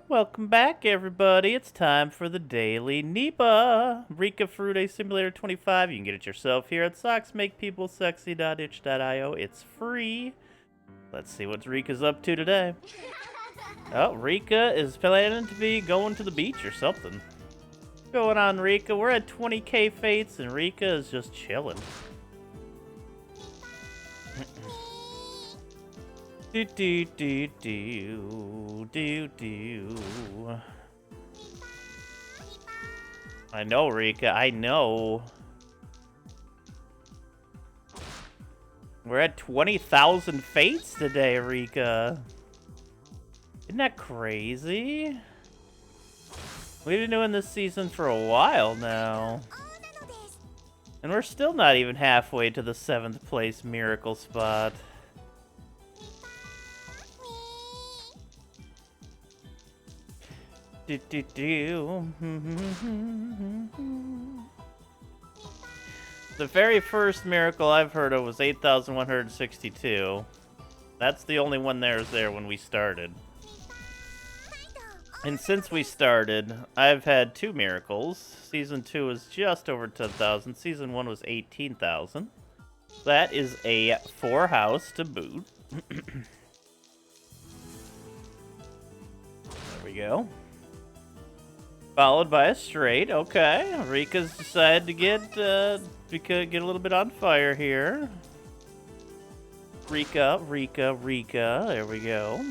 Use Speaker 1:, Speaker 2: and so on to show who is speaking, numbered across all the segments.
Speaker 1: Welcome back, everybody. It's time for the Daily Nipah. Rika Fruit Simulator 25. You can get it yourself here at socksmakepeoplesexy.itch.io. It's free. Let's see what Rika's up to today. Oh, Rika is planning to be going to the beach or something. What's going on, Rika? We're at 20k fates, and Rika is just chilling. Do do do do do do. I know, Rika. I know. We're at 20,000 fates today, Rika. Isn't that crazy? We've been doing this season for a while now. And we're still not even halfway to the 7th place miracle spot. The very first miracle I've heard of was 8,162. That's the only one there was there when we started. And since we started, I've had 2 miracles. Season 2 was just over 10,000. Season 1 was 18,000. That is a 4-house to boot. There we go. Followed by a straight. Okay, Rika's decided to get a little bit on fire here. Rika. There we go.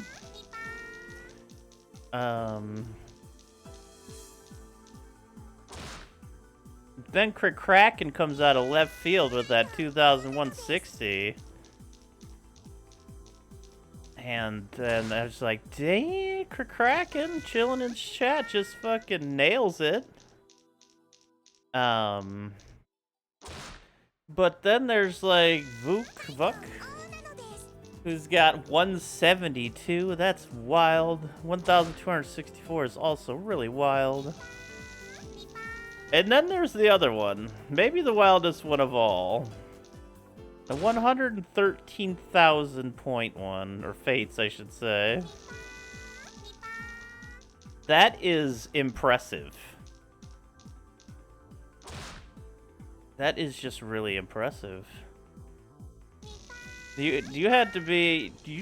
Speaker 1: Then Kraken comes out of left field with that 2,160. And then I was like, dang, Kraken chilling in chat just fucking nails it. But then there's like Vuk, who's got 172. That's wild. 1,264 is also really wild. And then there's the other one. Maybe the wildest one of all. The 113,000.1, or fates, I should say. That is impressive. That is just really impressive. Do you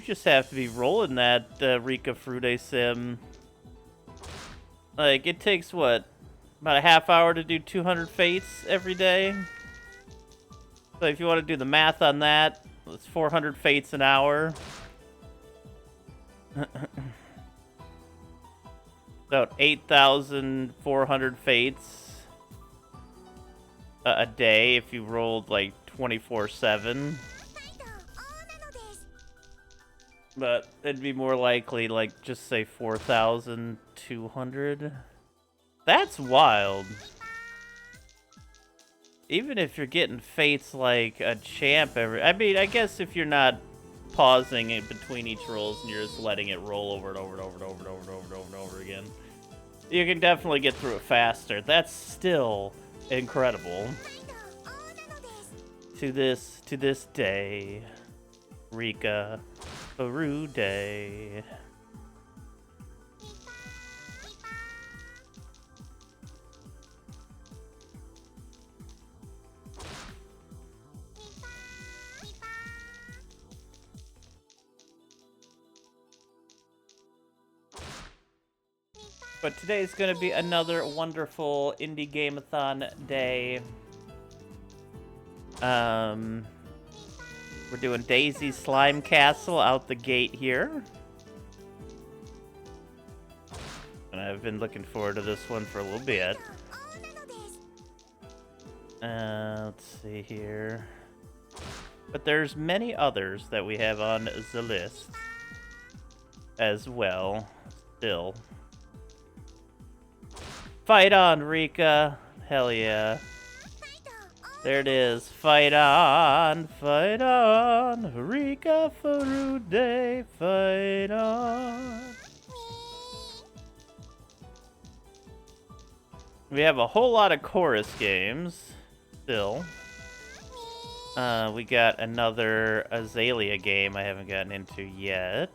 Speaker 1: just have to be rolling that Rika Fruit Sim? Like, it takes what? About a half hour to do 200 fates every day? So if you want to do the math on that, it's 400 fates an hour. So 8,400 fates a day if you rolled like 24/7. But it'd be more likely, like, just say 4,200. That's wild. Even if you're getting fates like a champ I mean, I guess if you're not pausing in between each rolls and you're just letting it roll over and over and over and over and over and over and over and over again, you can definitely get through it faster. That's still incredible. To this day, Rika Fruit Day. But today's going to be another wonderful indie game-a-thon day. We're doing Daisy Slime Castle out the gate here. And I've been looking forward to this one for a little bit. Let's see here. But there's many others that we have on the list as well, still. Fight on, Rika. Hell yeah. There it is. Fight on, Rika Fruit Day, fight on. We have a whole lot of chorus games still. We got another Azalea game I haven't gotten into yet.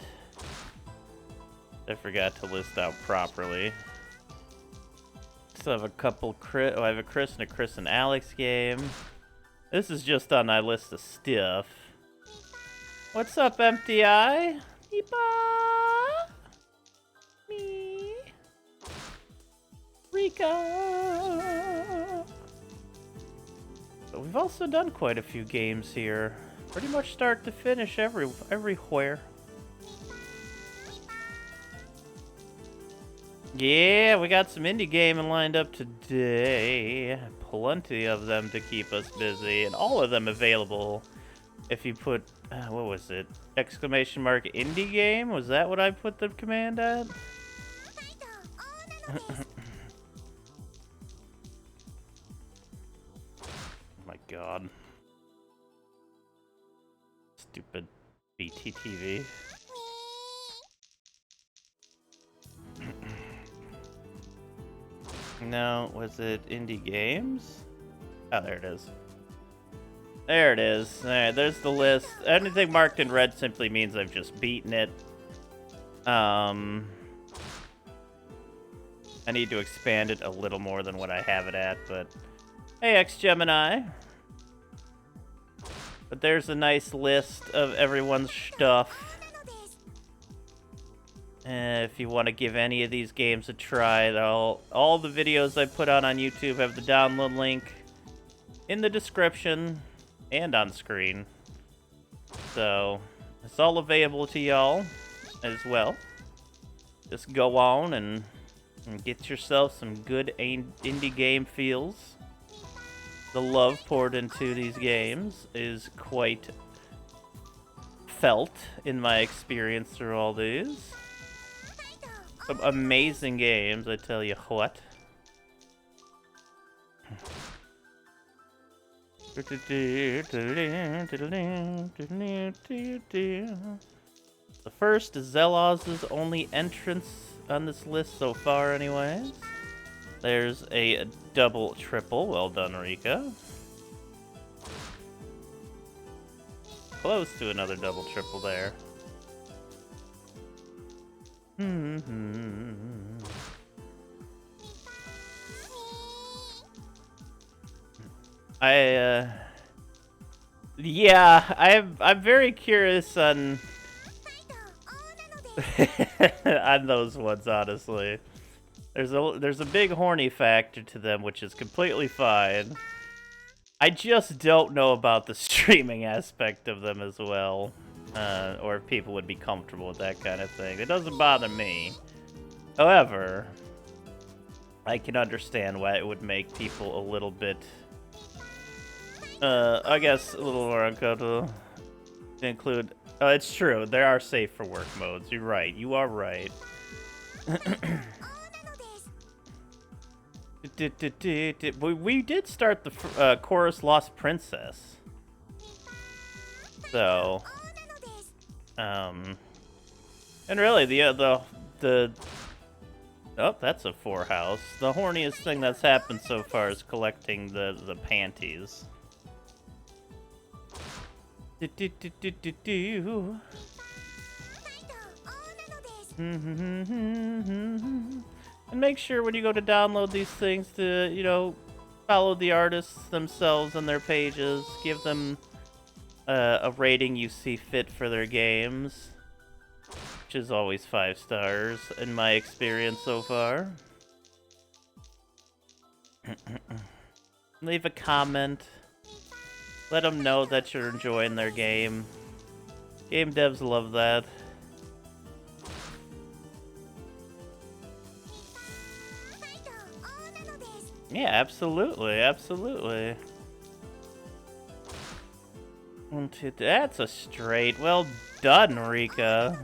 Speaker 1: I forgot to list out properly. Still have a couple I have a Chris and Alex game. This is just on my list of stuff. What's up, Empty Eye? Nipah! Me. Rika! But we've also done quite a few games here. Pretty much start to finish everywhere. Yeah, we got some indie gaming lined up today. Plenty of them to keep us busy, and all of them available if you put, what was it? Exclamation mark indie game? Was that what I put the command at? Oh my god. Stupid BTTV. No, was it indie games? Oh, there it is. There it is. Alright, there's the list. Anything marked in red simply means I've just beaten it. I need to expand it a little more than what I have it at, but... Hey, X-Gemini. But there's a nice list of everyone's stuff. If you want to give any of these games a try, all the videos I put out on YouTube have the download link in the description and on screen. So, it's all available to y'all as well. Just go on and get yourself some good indie game feels. The love poured into these games is quite felt in my experience through all these. Some amazing games, I tell you what. The first is Zelaz's only entrance on this list so far, anyways. There's a double triple. Well done, Rika. Close to another double triple there. Yeah, I'm very curious on on those ones, honestly. There's a big horny factor to them, which is completely fine. I just don't know about the streaming aspect of them as well. Or if people would be comfortable with that kind of thing. It doesn't bother me. However, I can understand why it would make people a little bit, I guess, a little more uncomfortable to include. It's true, there are safe for work modes. You're right, you are right. We did start the Chorus Lost Princess. So... and really, the oh, that's a 4 house. The horniest thing that's happened so far is collecting the panties. And make sure when you go to download these things to, you know, follow the artists themselves and their pages. Give them a rating you see fit for their games, which is always 5 stars in my experience so far. Leave a comment. Let them know that you're enjoying their game. Game devs love that. Yeah, absolutely, absolutely. 1, 2, that's a straight. Well done, Rika.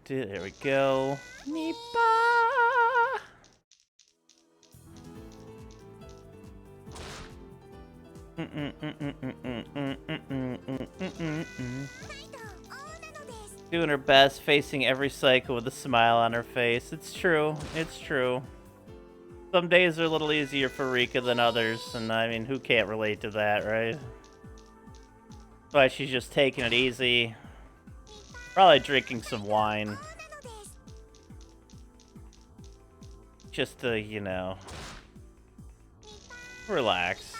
Speaker 1: There we go. Nipah! Doing her best, facing every cycle with a smile on her face. It's true. It's true. Some days are a little easier for Rika than others, and I mean, who can't relate to that, right? But she's just taking it easy. Probably drinking some wine. Just to, you know, relax.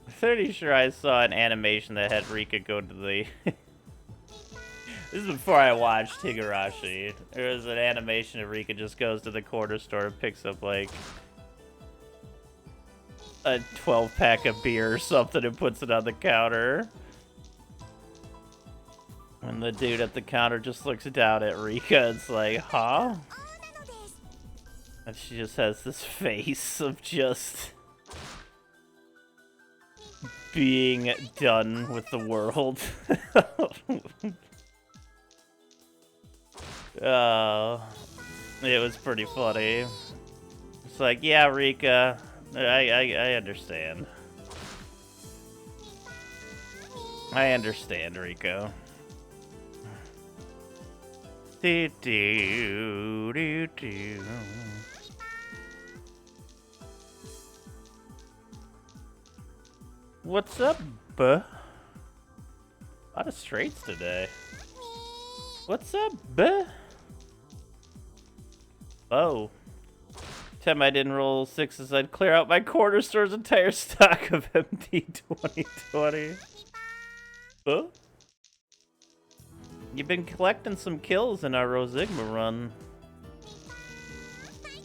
Speaker 1: I'm pretty sure I saw an animation that had Rika go to the... This is before I watched Higurashi. There was an animation of Rika just goes to the corner store and picks up, like, a 12-pack of beer or something and puts it on the counter. And the dude at the counter just looks down at Rika and's like, huh? And she just has this face of just being done with the world. It was pretty funny. It's like, yeah, Rika, I understand. I understand, Rico. Do do do do. What's up, buh? A lot of straights today. What's up, buh? Oh. Time I didn't roll sixes, I'd clear out my corner store's entire stock of MD 2020. Huh? You've been collecting some kills in our Rosigma run.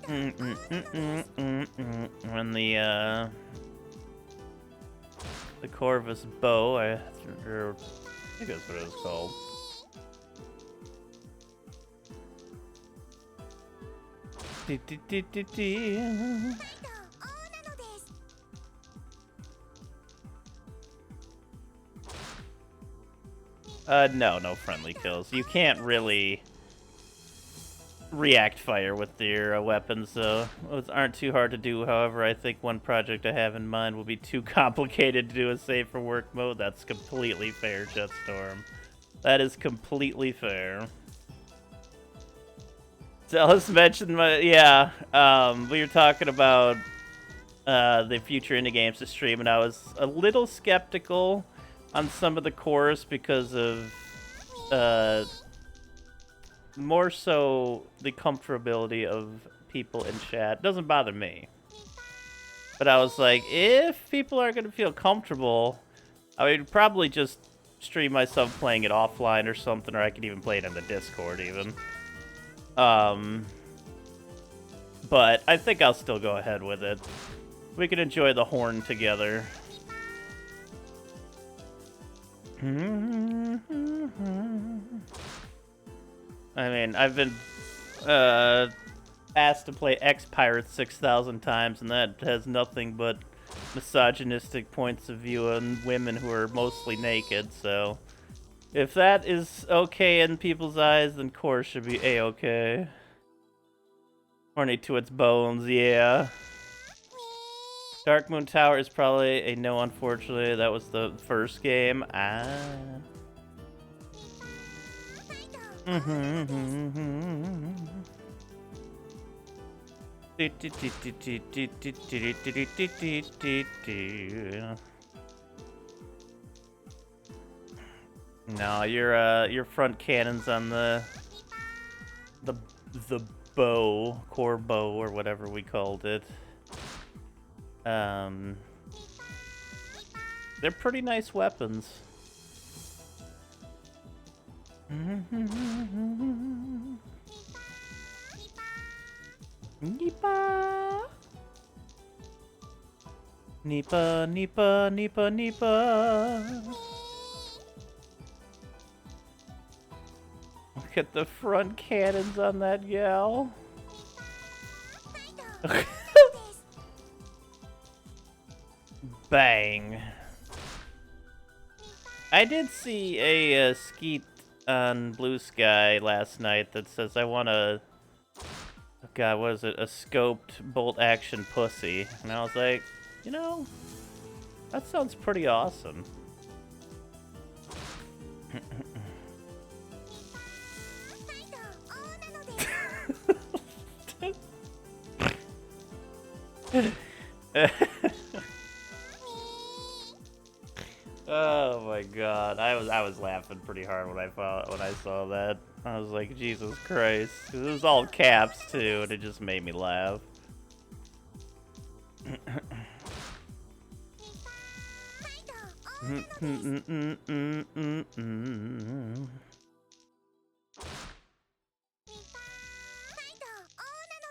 Speaker 1: And the Corvus bow, I think that's what it was called. No friendly kills. You can't really react fire with your weapons, so those aren't too hard to do. However, I think one project I have in mind will be too complicated to do a save for work mode. That's completely fair, Jetstorm. That is completely fair. Zealous mentioned we were talking about the future indie games to stream, and I was a little skeptical on some of the cores because of more so the comfortability of people in chat. It doesn't bother me, but I was like, if people are going to feel comfortable, I would probably just stream myself playing it offline or something, or I could even play it in the Discord even. But I think I'll still go ahead with it. We can enjoy the horn together. I mean, I've been asked to play X-Pirates 6,000 times, and that has nothing but misogynistic points of view on women who are mostly naked, so if that is okay in people's eyes, then Core should be A-okay. Horny to its bones, yeah. Dark Moon Tower is probably a no, unfortunately. That was the first game. No, your front cannons on the bow, core bow, or whatever we called it. They're pretty nice weapons. Nipah! Nipah, Nipah, Nipah, Nipah! Look at the front cannons on that gal. Bang. I did see a skeet on Blue Sky last night that says I want a... Oh God, what is it? A scoped bolt action pussy. And I was like, you know, that sounds pretty awesome. Oh my god, I was laughing pretty hard when I saw that. I was like, Jesus Christ, it was all caps too, and it just made me laugh.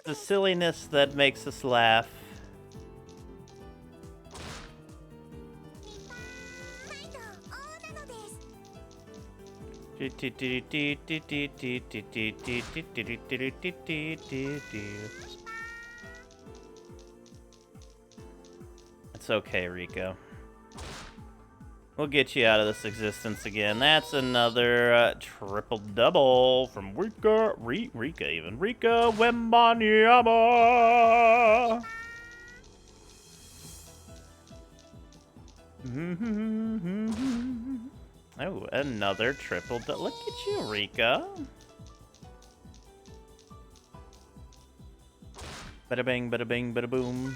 Speaker 1: The silliness that makes us laugh. It's okay, Rico. We'll get you out of this existence again. That's another triple-double from Rika Wembanyama. Oh, another triple-double. Look at you, Rika. Bada bing, bada bing, bada boom.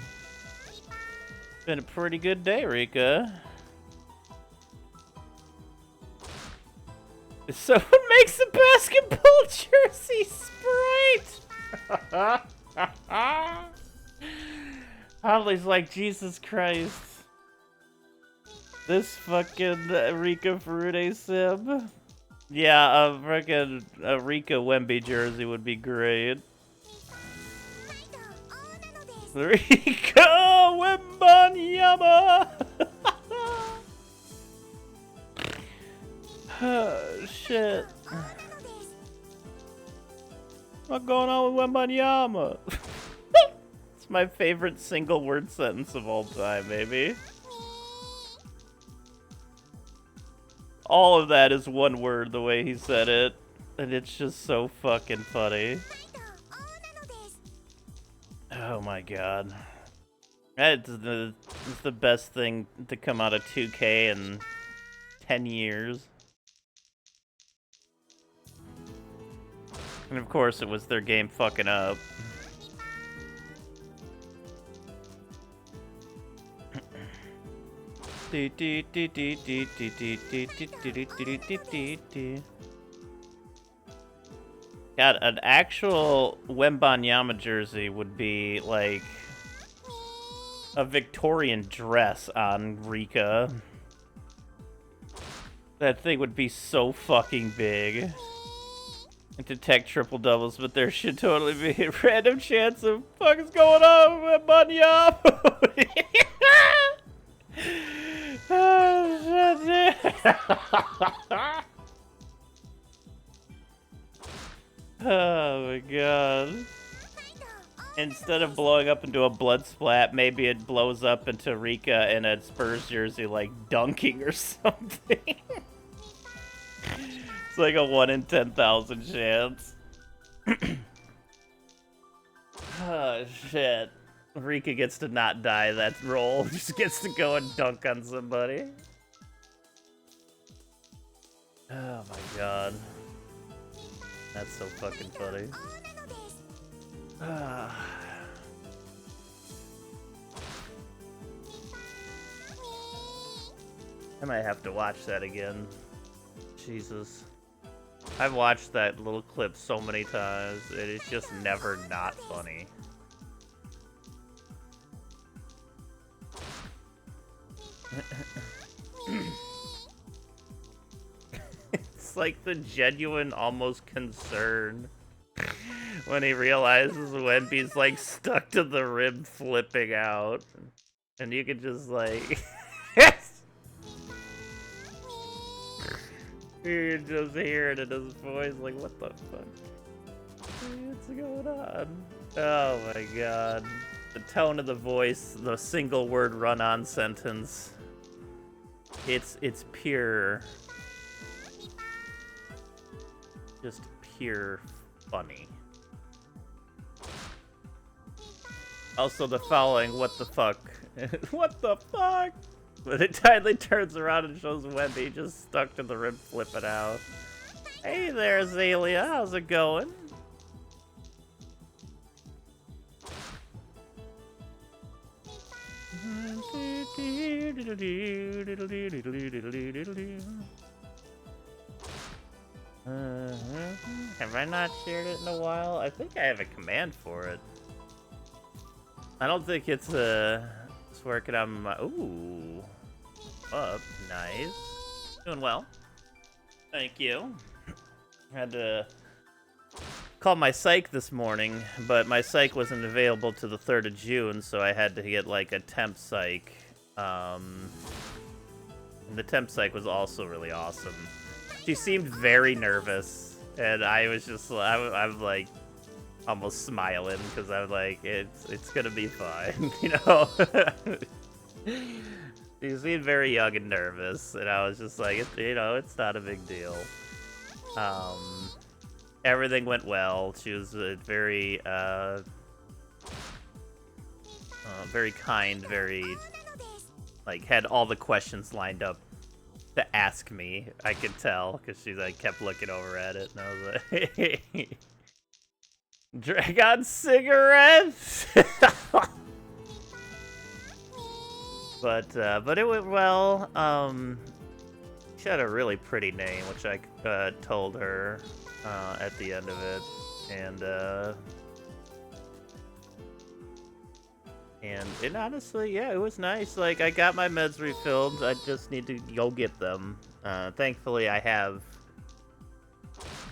Speaker 1: Been a pretty good day, Rika. Someone makes a basketball jersey Sprite! Holly's like, Jesus Christ. This fucking Rika Ferrude sim. Yeah, a freaking Rika Wemby jersey would be great. Rika Wembanyama! Oh, shit. What's going on with Wembanyama? It's my favorite single word sentence of all time, maybe. All of that is one word the way he said it. And it's just so fucking funny. Oh my god. It's the best thing to come out of 2K in 10 years. And of course it was their game fucking up. God, an actual Wembanyama jersey would be like a Victorian dress on Rika. That thing would be so fucking big. And detect triple doubles, but there should totally be a random chance of fuck is going on with Wembanyama. Oh, shit. Oh my god. Instead of blowing up into a blood splat, maybe it blows up into Rika in a Spurs jersey, like dunking or something. It's like a 1 in 10,000 chance. Oh shit. Rika gets to not die that roll. Just gets to go and dunk on somebody. Oh my god. That's so fucking funny. I might have to watch that again. Jesus. I've watched that little clip so many times, and it's just never not funny. It's like the genuine, almost concern when he realizes Wemby's like stuck to the rim flipping out. And you can just like... you can just hear it in his voice, like, what the fuck? What's going on? Oh my god. The tone of the voice, the single word run-on sentence. It's pure... just pure funny. Also the following, what the fuck? What the fuck? But it finally turns around and shows Wemby just stuck to the rim flipping out. Hey there, Azalea, how's it going? Have I not shared it in a while? I think I have a command for it. I don't think it's working on my. Ooh, up, nice, doing well. Thank you. Had to call my psych this morning, but my psych wasn't available to the 3rd of June, so I had to get like a temp psych. And the temp psych was also really awesome. She seemed very nervous, and I was just, I'm like almost smiling because I was like, it's gonna be fine, you know. She seemed very young and nervous, and I was just like, it's not a big deal. Everything went well. She was very kind, very, like, had all the questions lined up to ask me. I could tell, because she, like, kept looking over at it, and I was like, Dragon cigarettes? But it went well. She had a really pretty name, which I told her at the end of it, and honestly, yeah, it was nice. Like, I got my meds refilled. I just need to go get them. Thankfully, I have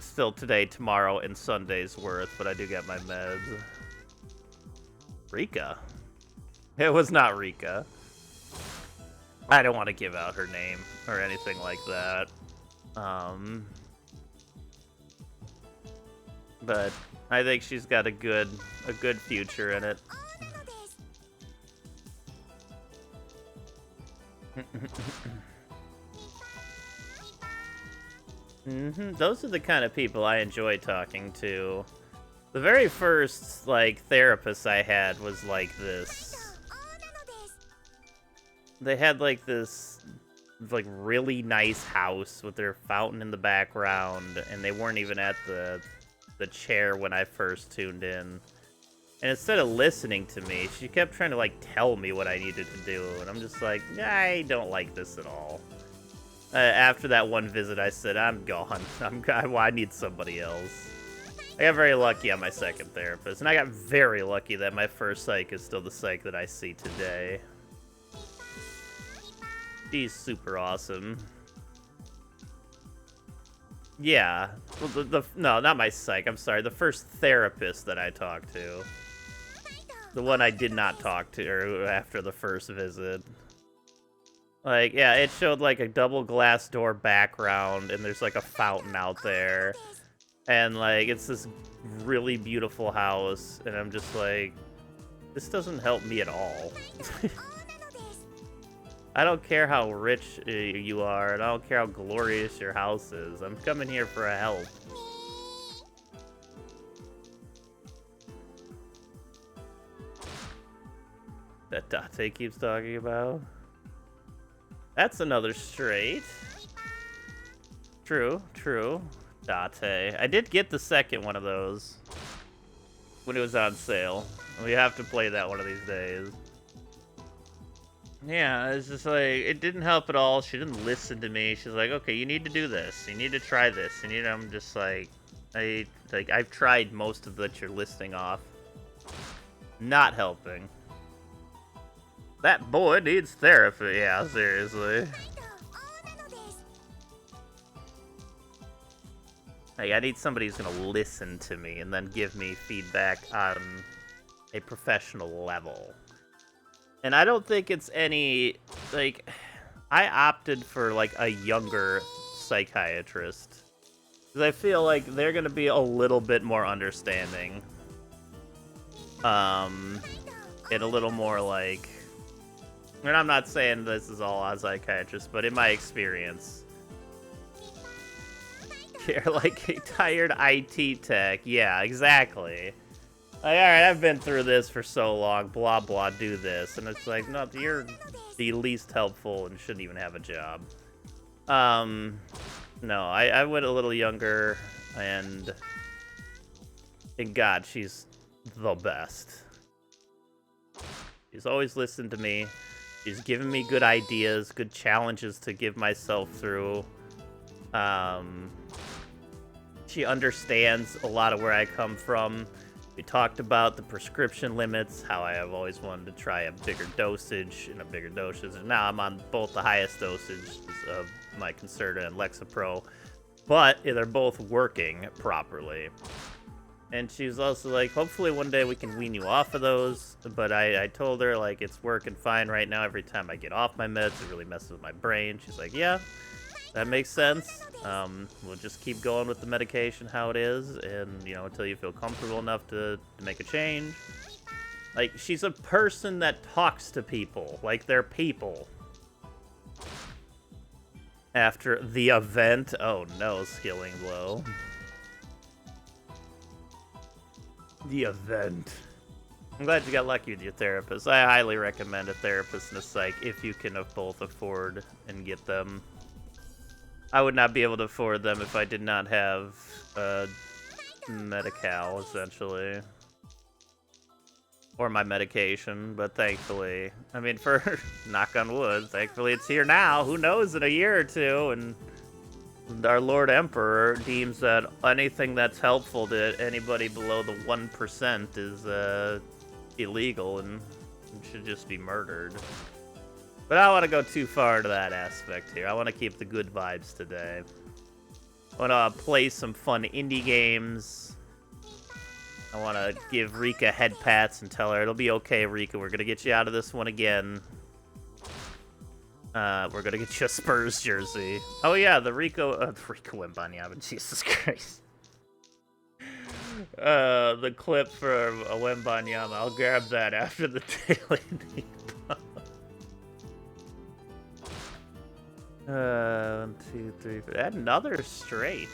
Speaker 1: still today, tomorrow, and Sunday's worth, but I do get my meds. Rika? It was not Rika. I don't want to give out her name or anything like that. But I think she's got a good future in it. Those are the kind of people I enjoy talking to. The very first, like, therapist I had was like this. They had, like, this, like, really nice house with their fountain in the background, and they weren't even at the chair when I first tuned in. And instead of listening to me, she kept trying to, like, tell me what I needed to do, and I'm just like, I don't like this at all. After that one visit, I said, I'm gone. I need somebody else. I got very lucky on my second therapist, and I got very lucky that my first psych is still the psych that I see today. She's super awesome. Yeah. Well, no, not my psych. I'm sorry. The first therapist that I talked to. The one I did not talk to her after the first visit. Like, yeah, it showed, like, a double glass door background, and there's, like, a fountain out there. And, like, it's this really beautiful house, and I'm just like, this doesn't help me at all. I don't care how rich you are, and I don't care how glorious your house is. I'm coming here for a help. That Date keeps talking about. That's another straight. True. Date. I did get the second one of those when it was on sale. We have to play that one of these days. Yeah, it's just like, it didn't help at all. She didn't listen to me. She's like, okay, you need to do this. You need to try this. And I'm just like, I've tried most of that you're listing off. Not helping. That boy needs therapy. Yeah, seriously. Like, I need somebody who's gonna listen to me and then give me feedback on a professional level. And I don't think it's any, like, I opted for, like, a younger psychiatrist. Because I feel like they're gonna be a little bit more understanding. And a little more, like, and I'm not saying this is all on psychiatrists, but in my experience, you're like a tired IT tech. Yeah, exactly. Like, alright, I've been through this for so long, blah blah, do this. And it's like, no, you're the least helpful and shouldn't even have a job. No, I went a little younger, and God, she's the best. She's always listened to me. She's given me good ideas, good challenges to give myself through. She understands a lot of where I come from. We talked about the prescription limits, how I have always wanted to try a bigger dosage and a bigger dosage. And now I'm on both the highest dosages of my Concerta and Lexapro, but they're both working properly. And she was also like, hopefully one day we can wean you off of those. But I told her, like, it's working fine right now. Every time I get off my meds, it really messes with my brain. She's like, yeah, that makes sense. We'll just keep going with the medication how it is. And, you know, until you feel comfortable enough to make a change. Like, she's a person that talks to people like they're people. After the event, oh no, skilling blow. The event. I'm glad you got lucky with your therapist. I highly recommend a therapist and a psych if you can both afford and get them. I would not be able to afford them if I did not have Medi-Cal, essentially. Or my medication, but thankfully, I mean, for knock on wood, thankfully it's here now. Who knows in a year or two, and our Lord Emperor deems that anything that's helpful to anybody below the 1% is illegal and should just be murdered. But I don't want to go too far into that aspect here. I want to keep the good vibes today. I want to play some fun indie games. I want to give Rika head pats and tell her, it'll be okay, Rika. We're going to get you out of this one again. We're gonna get you a Spurs jersey. Oh yeah, the Rico Wembanyama, Jesus Christ. The clip for a Wembanyama, I'll grab that after the Daily Nipah. 1, 2, 3, 4. Another straight.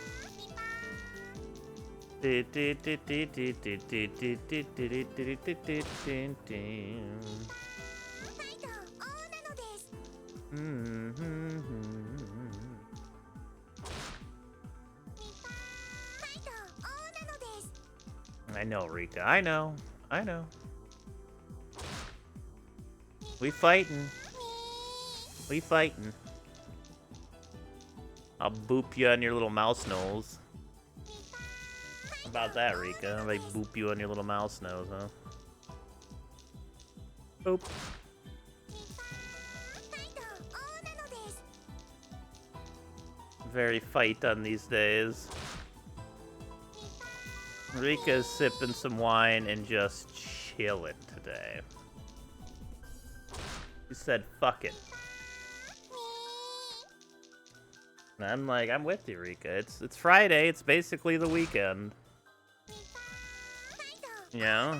Speaker 1: I know, Rika. I know. We fighting. I'll boop you on your little mouse nose. How about that, Rika? How about I boop you on your little mouse nose, huh? Boop. Very fight on these days. Rika's sipping some wine and just chilling today. She said, fuck it. And I'm like, I'm with you, Rika. It's Friday. It's basically the weekend. You know?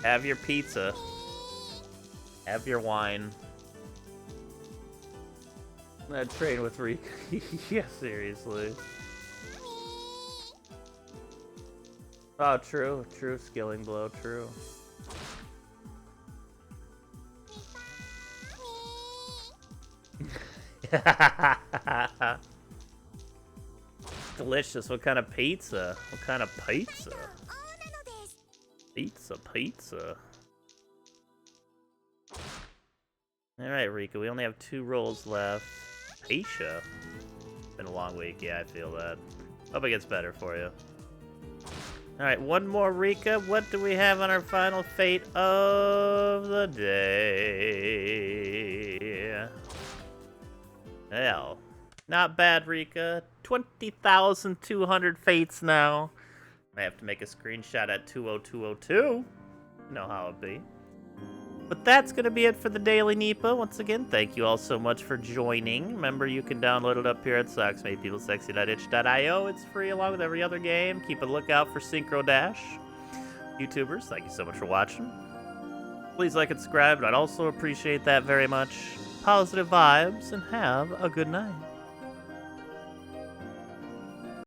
Speaker 1: Have your pizza. Have your wine. That train with Rika. Yeah, seriously. Oh, true. True skilling blow. True. Delicious. What kind of pizza? What kind of pizza? Pizza. Alright, Rika, we only have 2 rolls left. Aisha. Been a long week, yeah, I feel that. Hope it gets better for you. Alright, one more, Rika. What do we have on our final fate of the day? Hell. Not bad, Rika. 20,200 fates now. I have to make a screenshot at 20202. You know how it be. But that's going to be it for the Daily Nipah. Once again, thank you all so much for joining. Remember, you can download it up here at socksmadepeoplesexy.itch.io. It's free along with every other game. Keep a lookout for Synchro Dash. YouTubers, thank you so much for watching. Please like and subscribe. I'd also appreciate that very much. Positive vibes, and have a good night.